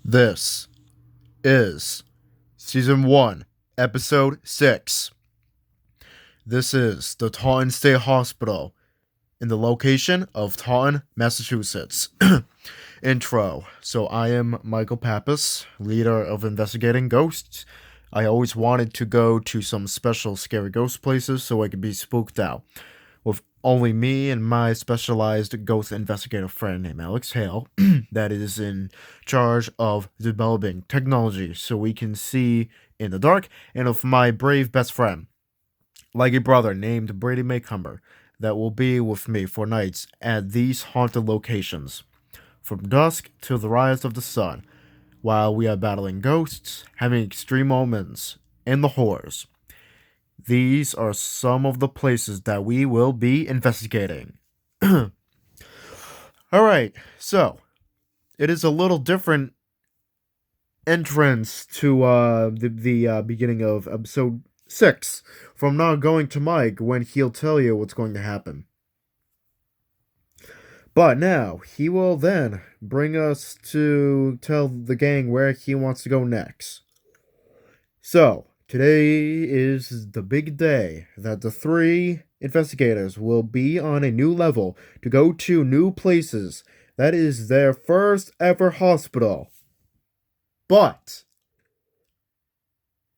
This is Season 1, Episode 6. This is the Taunton State Hospital in the location of Taunton, Massachusetts. Intro. So I am Michael Pappas, leader of Investigating Ghosts. I always wanted to go to some special scary ghost places so I could be spooked out. With only me and my specialized ghost investigator friend named Alex Hale, that is in charge of developing technology so we can see in the dark, and of my brave best friend, like a brother named Brady Maycumber, that will be with me for nights at these haunted locations, from dusk till the rise of the sun, while we are battling ghosts, having extreme moments, and the horrors. These are some of the places that we will be investigating. Alright, so it is a little different entrance to the beginning of episode 6 from now going to Mike when he'll tell you what's going to happen. But now, he will then bring us to tell the gang where he wants to go next. So, today is the big day that the three investigators will be on a new level to go to new places. That is their first ever hospital. But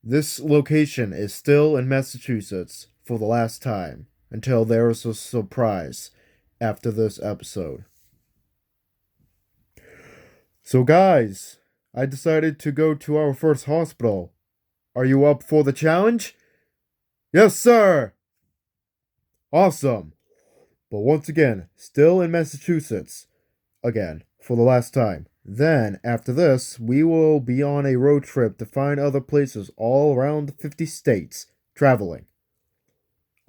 this location is still in Massachusetts for the last time until there is a surprise after this episode. So guys, I decided to go to our first hospital. Are you up for the challenge? Yes, sir! Awesome. But once again, still in Massachusetts. Again, for the last time. Then, after this, we will be on a road trip to find other places all around the 50 states, traveling.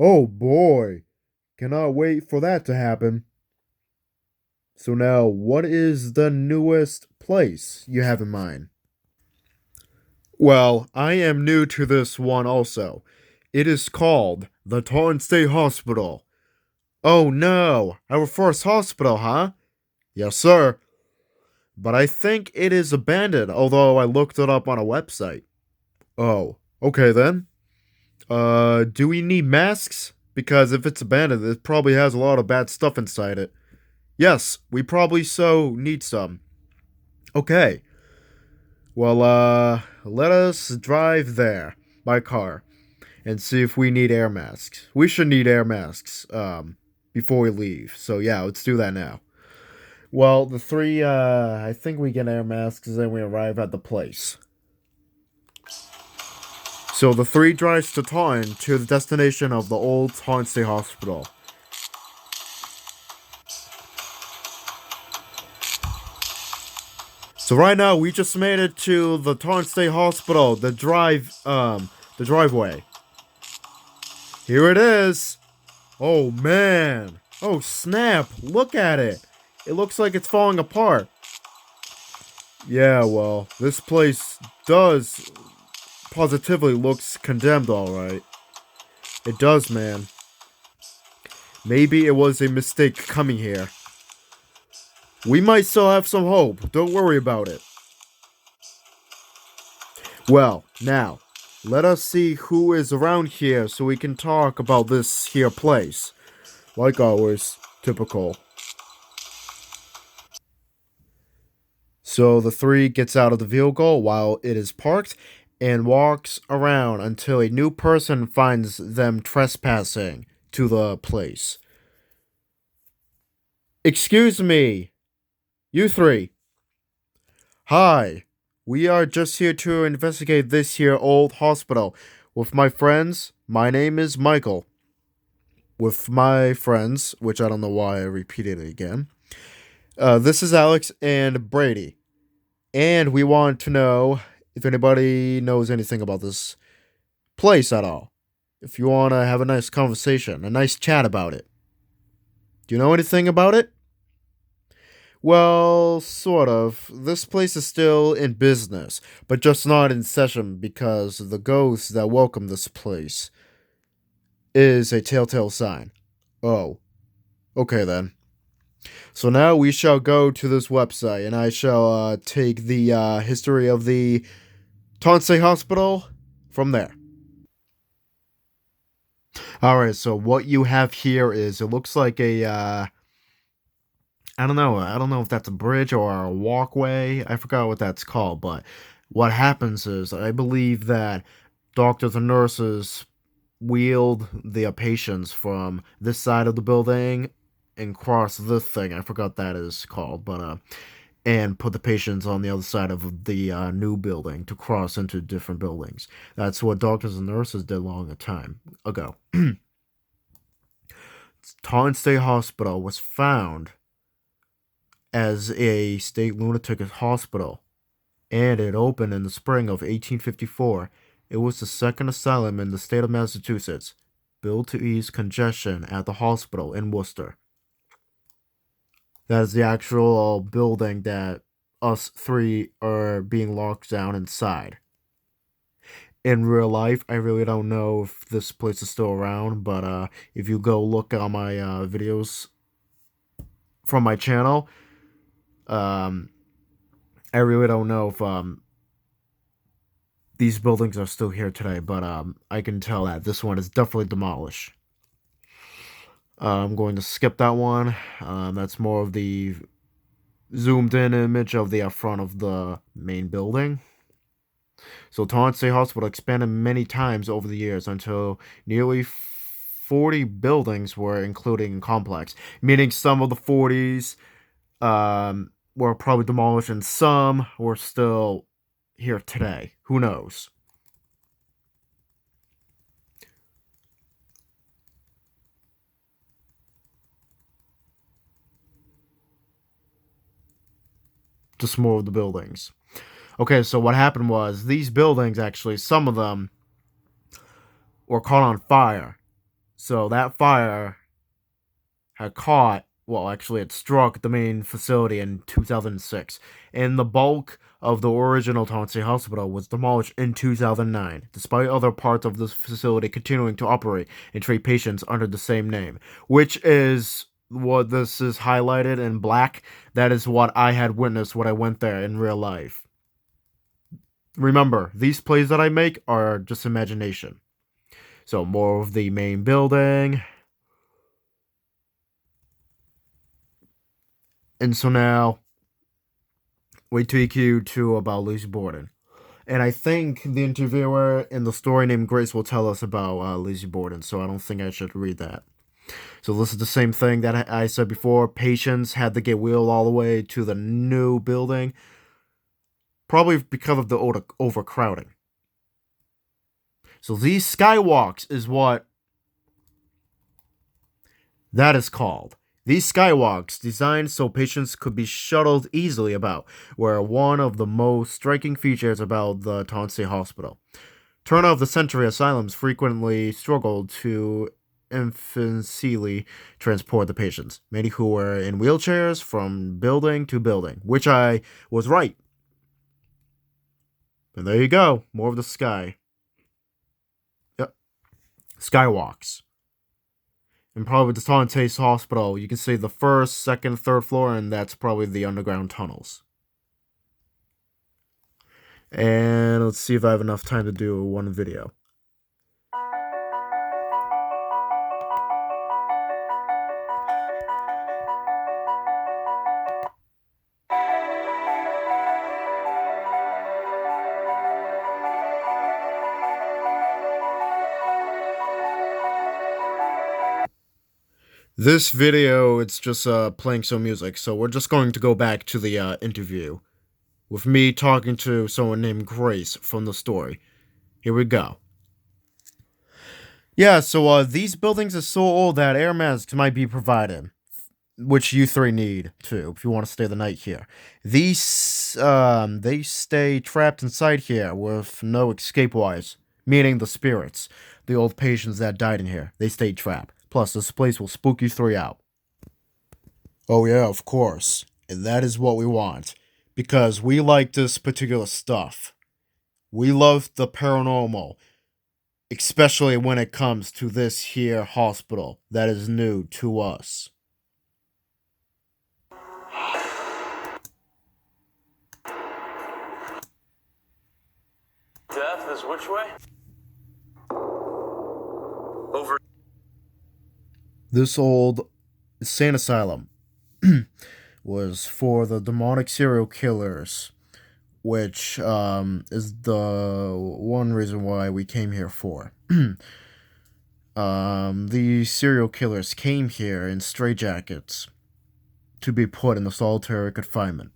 Oh boy, cannot wait for that to happen. So now, what is the newest place you have in mind? Well, I am new to this one also. It is called the Taunton State Hospital. Oh no, our first hospital, huh? Yes, sir. But I think it is abandoned, although I looked it up on a website. Oh, okay then. Do we need masks? Because if it's abandoned, it probably has a lot of bad stuff inside it. Yes, we probably so need some. Okay. Well, let us drive there by car and see if we need air masks. We should need air masks, before we leave. So yeah, let's do that now. Well, the three, I think we get air masks and then we arrive at the place. So the three drives to Taunton to the destination of the old Taunton State Hospital. So right now we just made it to the Taunton State Hospital, the driveway. Here it is. Oh man. Oh snap, look at it. It looks like it's falling apart. Yeah, well, this place does positively looks condemned, alright. It does, man. Maybe it was a mistake coming here. We might still have some hope. Don't worry about it. Well, now, let us see who is around here so we can talk about this here place. Like always, typical. So the three gets out of the vehicle while it is parked and walks around until a new person finds them trespassing to the place. Excuse me, you three. Hi, we are just here to investigate this here old hospital with my friends. My name is Michael. With my friends, which I don't know why I repeated it again. This is Alex and Brady. And we want to know if anybody knows anything about this place at all. If you want to have a nice conversation, a nice chat about it. Do you know anything about it? Well, sort of. This place is still in business, but just not in session because the ghost that welcomed this place is a telltale sign. Oh, okay then. So now we shall go to this website, and I shall take the history of the Taunton Hospital from there. All right, so what you have here is it looks like a I don't know. I don't know if that's a bridge or a walkway. I forgot what that's called, but what happens is I believe that doctors and nurses wheeled the patients from this side of the building and cross this thing. I forgot what that is called, but and put the patients on the other side of the new building to cross into different buildings. That's what doctors and nurses did long a time ago. Taunton State Hospital was found as a state lunatic hospital, and it opened in the spring of 1854. It was the second asylum in the state of Massachusetts, built to ease congestion at the hospital in Worcester. That is the actual building that us three are being locked down inside. In real life, I really don't know if this place is still around, but if you go look on my videos from my channel, um, I really don't know if these buildings are still here today, but I can tell that this one is definitely demolished. I'm going to skip that one. That's more of the zoomed in image of the front of the main building. So Taunton State Hospital expanded many times over the years until nearly 40 buildings were included in complex, meaning some of the 40s were probably demolished and some were still here today. Who knows? Just more of the buildings. Okay, so what happened was these buildings actually, some of them were caught on fire. So that fire had caught, well, actually, it struck the main facility in 2006. And the bulk of the original Taunton Hospital was demolished in 2009, despite other parts of this facility continuing to operate and treat patients under the same name, which is what this is highlighted in black. That is what I had witnessed when I went there in real life. Remember, these plays that I make are just imagination. So, more of the main building. And so now, we take you to about Lizzie Borden. And I think the interviewer in the story named Grace will tell us about Lizzie Borden, so I don't think I should read that. So this is the same thing that I said before. Patients had to get wheeled all the way to the new building, probably because of the overcrowding. So these skywalks is what that is called. These skywalks, designed so patients could be shuttled easily about, were one of the most striking features about the Taunton Hospital. Turn of the century asylums frequently struggled to infantically transport the patients, many who were in wheelchairs from building to building, which I was right. And there you go, more of the sky. Yep, skywalks. And probably the Taunton Hospital, you can see the first, second, third floor, and that's probably the underground tunnels. And let's see if I have enough time to do one video. This video, it's just playing some music, so we're just going to go back to the interview with me talking to someone named Grace from the story. Here we go. Yeah, so these buildings are so old that air masks might be provided, which you three need too if you want to stay the night here. These they stay trapped inside here with no escape wires, meaning the spirits, the old patients that died in here. They stay trapped. Plus, this place will spook you three out. Oh yeah, of course, and that is what we want, because we like this particular stuff. We love the paranormal, especially when it comes to this here hospital that is new to us. is which way? Over. This old insane asylum was for the demonic serial killers, which is the one reason why we came here for. The serial killers came here in straitjackets to be put in solitary confinement.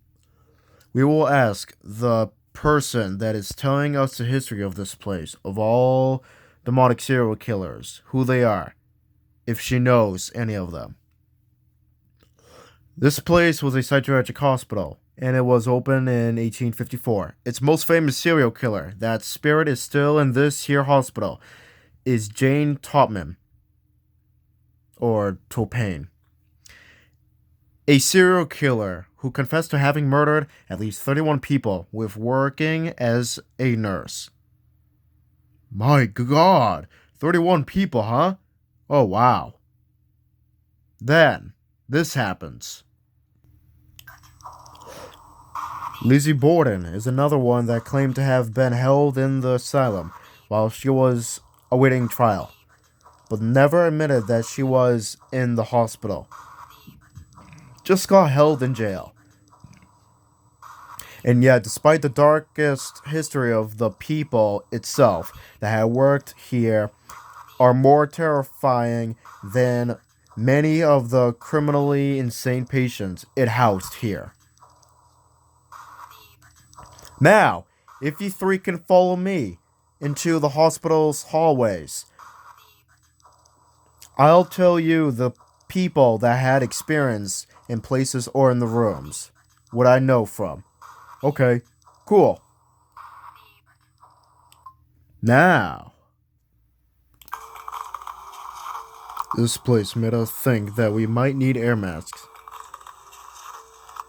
We will ask the person that is telling us the history of this place, of all demonic serial killers, who they are, if she knows any of them. This place was a psychiatric hospital, and it was opened in 1854. Its most famous serial killer, that spirit is still in this here hospital, is Jane Taunton, or Taunton, a serial killer who confessed to having murdered at least 31 people with working as a nurse. My God, 31 people, huh? Oh, wow. Then, this happens. Lizzie Borden is another one that claimed to have been held in the asylum while she was awaiting trial, but never admitted that she was in the hospital. Just got held in jail. And yet, despite the darkest history of the people itself that had worked here, are more terrifying than many of the criminally insane patients it housed here. Now, if you three can follow me into the hospital's hallways, I'll tell you the people that had experience in places or in the rooms, what I know from. Okay, cool. Now, this place made us think that we might need air masks,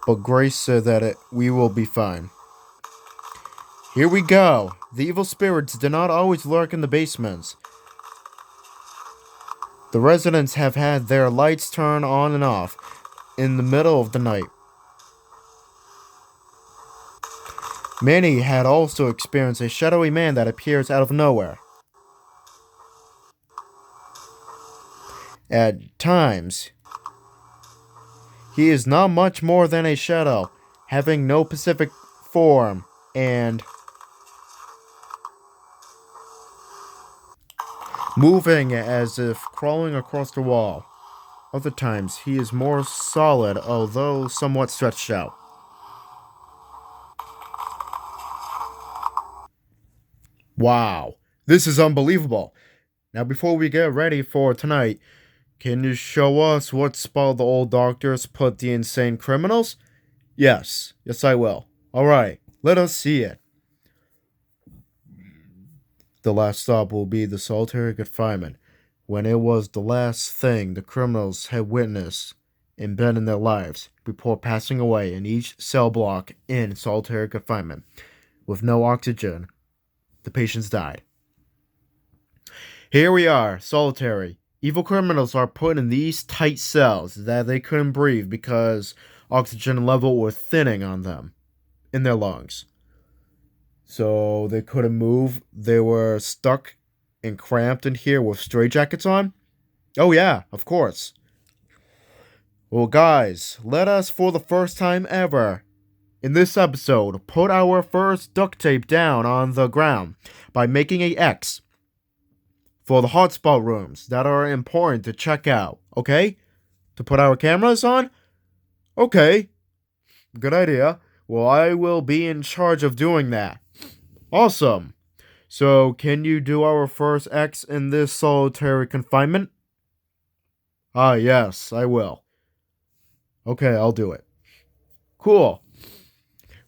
but Grace said that we will be fine. Here we go. The evil spirits do not always lurk in the basements. The residents have had their lights turn on and off in the middle of the night. Many had also experienced a shadowy man that appears out of nowhere. At times, he is not much more than a shadow, having no specific form and moving as if crawling across the wall. Other times, he is more solid, although somewhat stretched out. Wow, this is unbelievable. Now, before we get ready for tonight, can you show us what spot the old doctors put the insane criminals? Yes, I will. Alright, let us see it. The last stop will be the solitary confinement, when it was the last thing the criminals had witnessed and been in their lives before passing away in each cell block in solitary confinement. With no oxygen, the patients died. Here we are, solitary. Evil criminals are put in these tight cells that they couldn't breathe because oxygen level was thinning on them in their lungs. So they couldn't move. They were stuck and cramped in here with straitjackets on? Oh yeah, of course. Well guys, let us for the first time ever in this episode put our first duct tape down on the ground by making a X for the hotspot rooms that are important to check out, okay? To put our cameras on? Okay, good idea. Well, I will be in charge of doing that. Awesome. So, can you do our first X in this solitary confinement? Ah, yes, I will. Okay, I'll do it. Cool.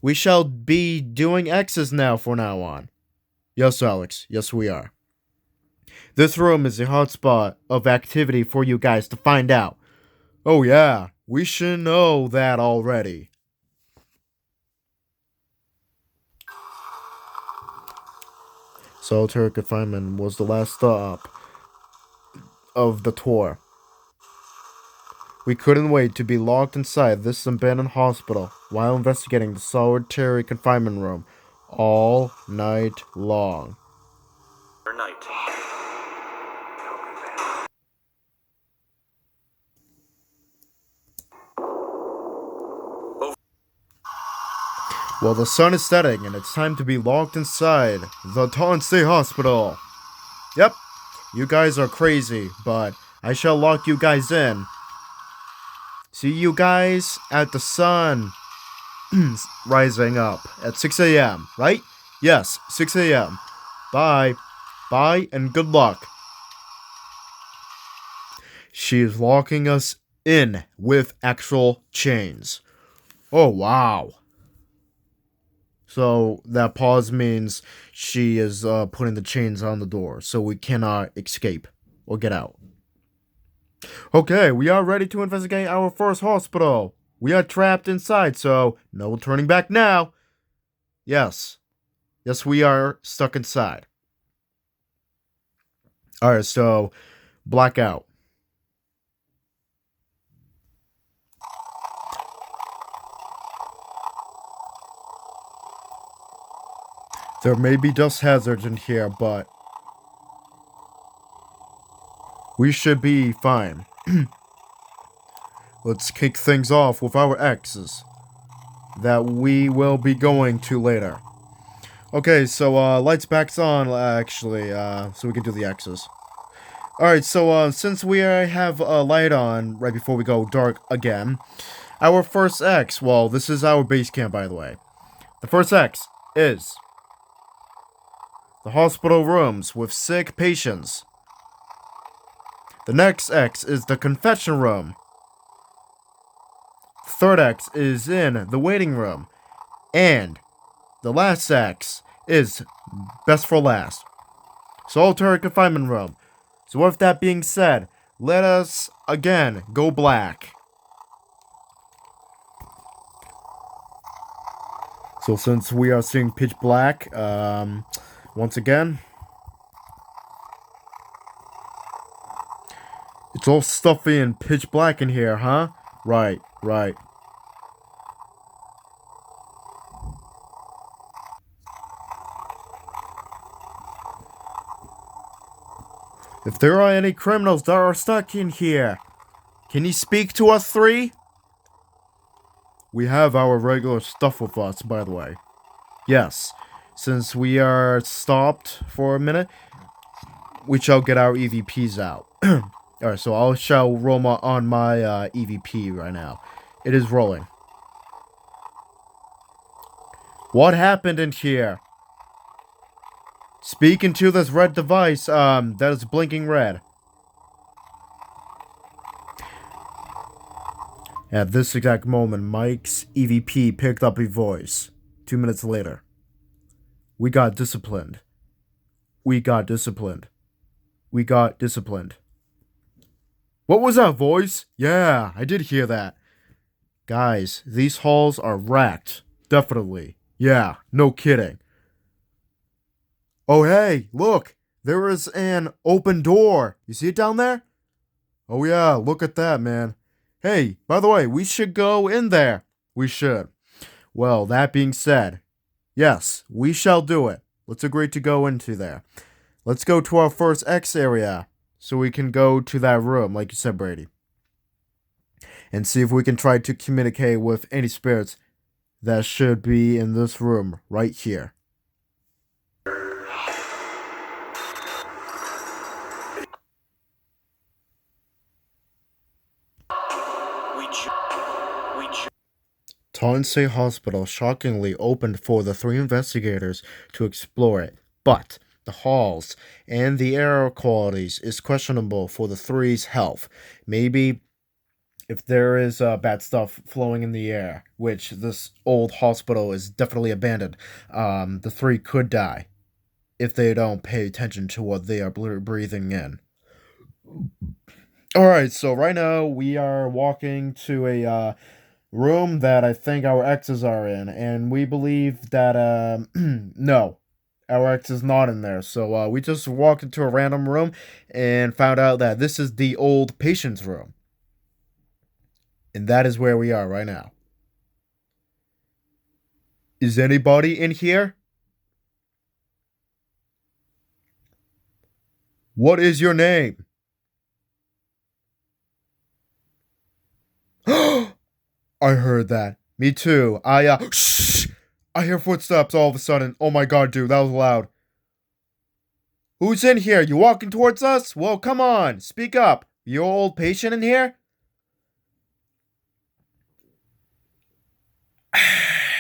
We shall be doing X's now from now on. Yes, Alex. Yes, we are. This room is a hotspot of activity for you guys to find out. Oh yeah, we should know that already. Solitary confinement was the last stop of the tour. We couldn't wait to be locked inside this abandoned hospital while investigating the solitary confinement room all night long. night. Well, the sun is setting and it's time to be locked inside the Taunton State Hospital. Yep, you guys are crazy, but I shall lock you guys in. See you guys at the sun rising up at 6 a.m., right? Yes, 6 a.m. Bye. Bye and good luck. She is locking us in with actual chains. Oh, wow. So that pause means she is putting the chains on the door so we cannot escape or get out. Okay, we are ready to investigate our first hospital. We are trapped inside, so no turning back now. Yes. Yes, we are stuck inside. Alright, so blackout. There may be dust hazards in here, but we should be fine. Let's kick things off with our X's that we will be going to later. Okay, so lights back on, actually, so we can do the X's. Alright, so since we have a light on right before we go dark again, our first X, well, this is our base camp, by the way. The first X is the hospital rooms with sick patients. The next X is the confession room. The third X is in the waiting room. And the last X is best for last. Solitary confinement room. So with that being said, let us again go black. So since we are seeing pitch black, once again, it's all stuffy and pitch black in here, huh? Right. If there are any criminals that are stuck in here, can you speak to us three? We have our regular stuff with us, by the way. Yes, since we are stopped for a minute, we shall get our EVPs out. Alright, so I shall roll on my EVP right now. It is rolling. What happened in here? Speak into this red device, that is blinking red. At this exact moment, Mike's EVP picked up a voice. 2 minutes later. We got disciplined. We got disciplined. We got disciplined. What was that voice? Yeah, I did hear that. Guys, these halls are wrecked. Definitely. Yeah, no kidding. Oh, hey, look. There is an open door. You see it down there? Oh, yeah, look at that, man. Hey, by the way, we should go in there. We should. Well, that being said, yes, we shall do it. Let's agree to go into there. Let's go to our first X area so we can go to that room, like you said, Brady. And see if we can try to communicate with any spirits that should be in this room right here. Taunton State Hospital shockingly opened for the three investigators to explore it, but the halls and the air qualities is questionable for the three's health. Maybe if there is bad stuff flowing in the air, which this old hospital is definitely abandoned, the three could die if they don't pay attention to what they are breathing in. Alright, so right now we are walking to a room that I think our exes are in, and we believe that, no, our ex is not in there. So we just walked into a random room and found out that this is the old patient's room. And that is where we are right now. Is anybody in here? What is your name? I heard that. Me too. Shh! I hear footsteps all of a sudden. Oh my god, dude, that was loud. Who's in here? You walking towards us? Well, come on, speak up. Your old patient in here?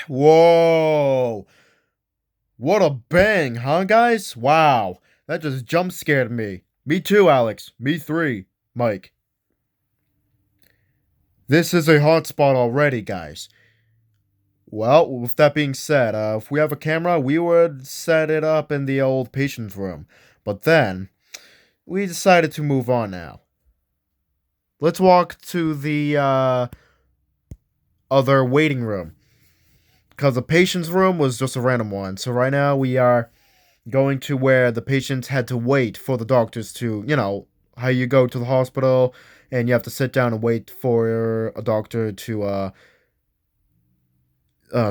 Whoa. What a bang, huh, guys? Wow. That just jump scared me. Me too, Alex. Me three, Mike. This is a hotspot already, guys. Well, with that being said, if we have a camera, we would set it up in the old patient's room. But then, we decided to move on now. Let's walk to the other waiting room. Because the patient's room was just a random one. So right now we are going to where the patients had to wait for the doctors to, how you go to the hospital and you have to sit down and wait for a doctor to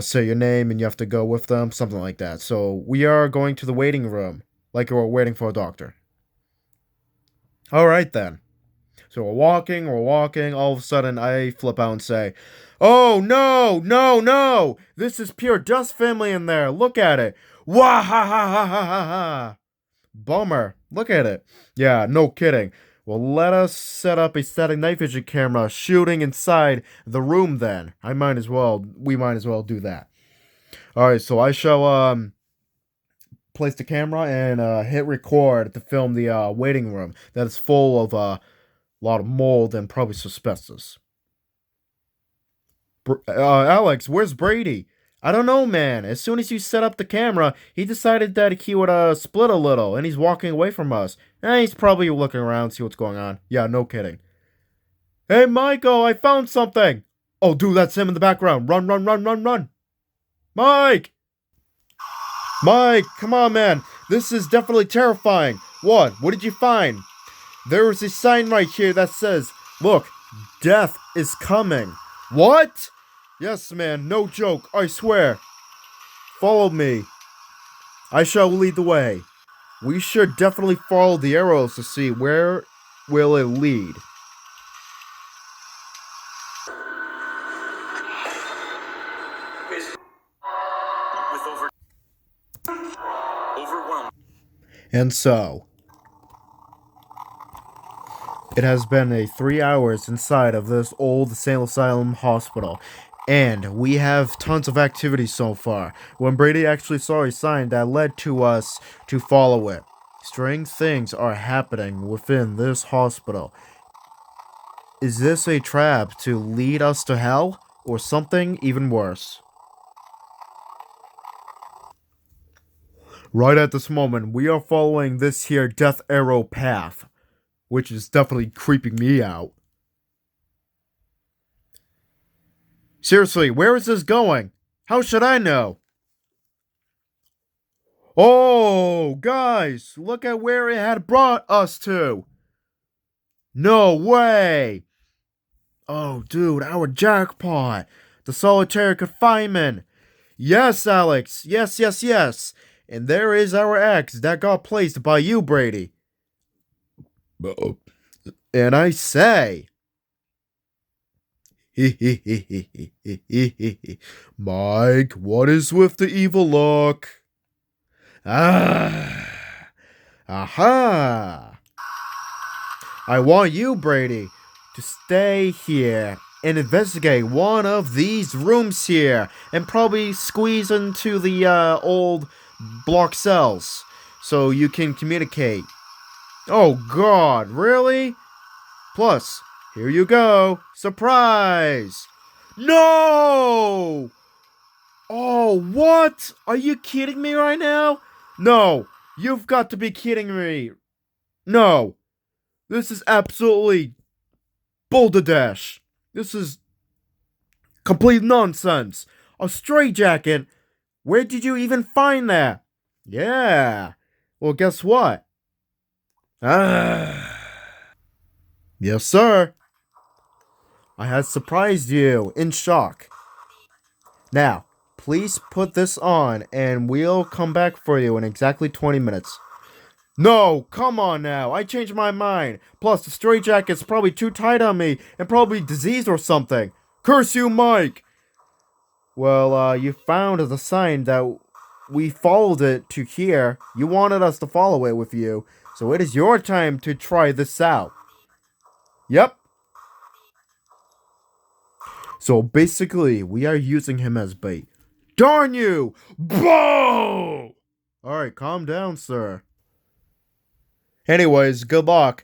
say your name and you have to go with them, something like that. So we are going to the waiting room, like we're waiting for a doctor. All right then. So we're walking. All of a sudden, I flip out and say, "Oh no, no, no! This is pure dust family in there. Look at it. Wah ha ha ha ha ha ha. Bummer. Look at it. Yeah, no kidding. Well, let us set up a static night vision camera shooting inside the room then. We might as well do that. Alright, so I shall place the camera and hit record to film the waiting room that is full of a lot of mold and probably asbestos. Alex, where's Brady? I don't know, man. As soon as you set up the camera, he decided that he would split a little, and he's walking away from us. He's probably looking around, see what's going on. Yeah, no kidding. Hey, Michael, I found something. Oh, dude, that's him in the background. Run, run, run, run, run. Mike! Mike, come on, man. This is definitely terrifying. What? What did you find? There is a sign right here that says, look, death is coming. What? Yes, man, no joke, I swear. Follow me. I shall lead the way. We should definitely follow the arrows to see where will it lead. And so, it has been 3 hours inside of this old insane asylum hospital, and we have tons of activity so far. When Brady actually saw a sign that led to us to follow it. Strange things are happening within this hospital. Is this a trap to lead us to hell, or something even worse? Right at this moment, we are following this here death arrow path, which is definitely creeping me out. Seriously, where is this going? How should I know? Oh, guys, look at where it had brought us to. No way. Oh, dude, our jackpot. The solitary confinement. Yes, Alex. Yes, yes, yes. And there is our ex that got placed by you, Brady. And I say, Mike, what is with the evil look? Ah, aha. I want you, Brady, to stay here and investigate one of these rooms here and probably squeeze into the old block cells so you can communicate. Oh god, really? Plus, here you go. Surprise! No! Oh, what? Are you kidding me right now? No, you've got to be kidding me. No, this is absolutely balderdash. This is complete nonsense. A straitjacket? Where did you even find that? Yeah. Well, guess what? Ah. Yes, sir. I had surprised you in shock. Now, please put this on and we'll come back for you in exactly 20 minutes. No, come on now. I changed my mind. Plus, the straitjacket's probably too tight on me and probably diseased or something. Curse you, Mike! Well, you found the sign that we followed it to here. You wanted us to follow it with you, so it is your time to try this out. Yep. So basically, we are using him as bait. Darn you! Boom! Alright, calm down, sir. Anyways, good luck.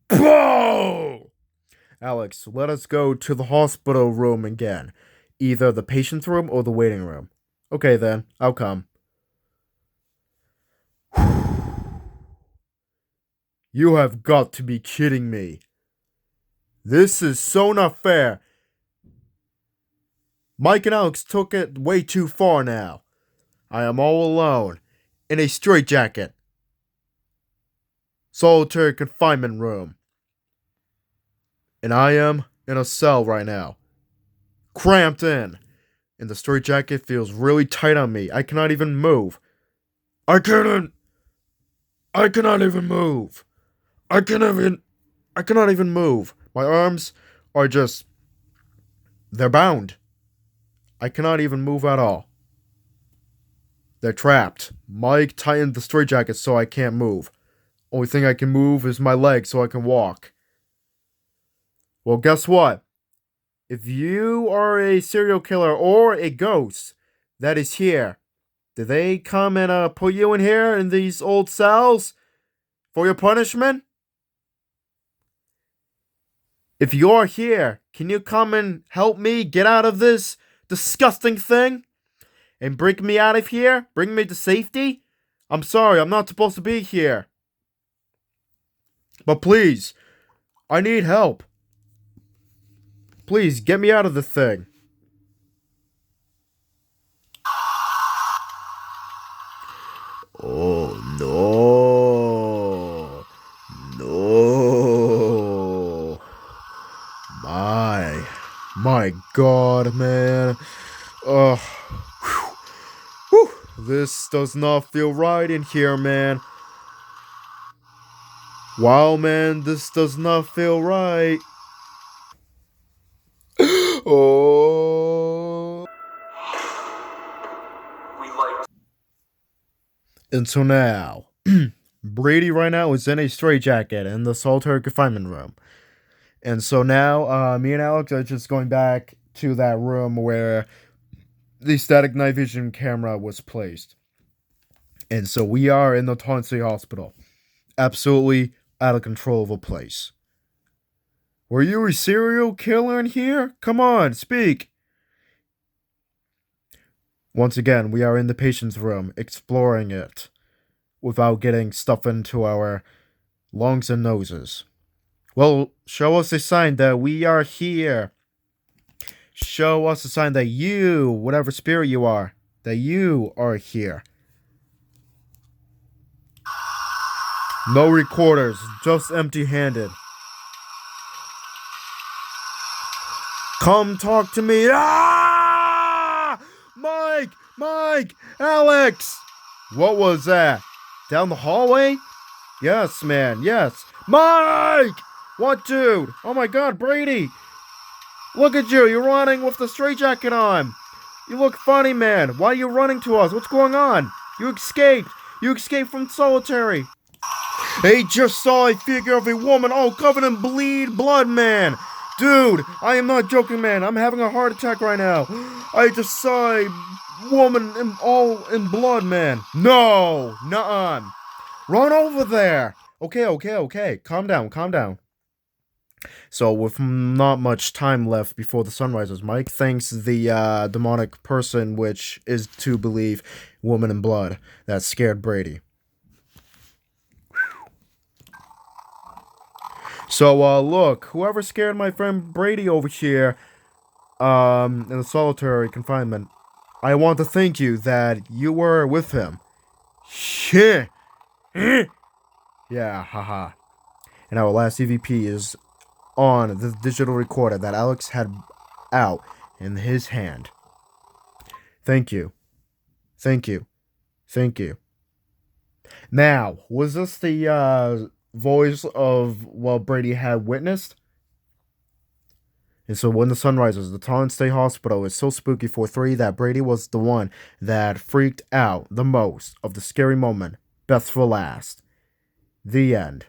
Boom! Alex, let us go to the hospital room again. Either the patient's room or the waiting room. Okay then, I'll come. You have got to be kidding me. This is so not fair. Mike and Alex took it way too far now. I am all alone, in a straitjacket. Solitary confinement room. And I am in a cell right now. Cramped in. And the straitjacket feels really tight on me. I cannot even move. I cannot even move. I cannot even move. My arms are just, they're bound. I cannot even move at all. They're trapped. Mike tightened the straitjacket so I can't move. Only thing I can move is my legs so I can walk. Well, guess what? If you are a serial killer or a ghost that is here, did they come and put you in here in these old cells for your punishment? If you're here, can you come and help me get out of this disgusting thing? And bring me out of here? Bring me to safety? I'm sorry, I'm not supposed to be here. But please, I need help. Please, get me out of the thing. Oh, no. No. My God, man. Ugh. Whew. This does not feel right in here, man. Wow, man, this does not feel right. Oh. And so now, Brady right now is in a straitjacket in the solitary confinement room. And so now, me and Alex are just going back to that room where the static night vision camera was placed. And so we are in the Taunton Hospital. Absolutely out of control of a place. Were you a serial killer in here? Come on, speak. Once again, we are in the patient's room, exploring it, without getting stuff into our lungs and noses. Well, show us a sign that we are here. Show us a sign that you, whatever spirit you are, that you are here. No recorders, just empty-handed. Come talk to me. Ah! Mike, Alex. What was that? Down the hallway? Yes, man, yes. Mike! What, dude? Oh my God, Brady! Look at you, you're running with the straitjacket on. You look funny, man. Why are you running to us? What's going on? You escaped. You escaped from solitary. They just saw a figure of a woman all covered in blood, man. Dude, I am not joking, man. I'm having a heart attack right now. I just saw a woman all in blood, man. No, nuh-uh. Run over there. Okay. Calm down. So, with not much time left before the sun rises, Mike thanks the demonic person, which is to believe woman in blood, that scared Brady. So, look, whoever scared my friend Brady over here, in the solitary confinement, I want to thank you that you were with him. Shit. Yeah, haha. And our last EVP is on the digital recorder that Alex had out in his hand. Thank you. Now, was this the voice of what Brady had witnessed? And so when the sun rises, the Taunton State Hospital is so spooky for 3 that Brady was the one that freaked out the most of the scary moment. Best for last. The end.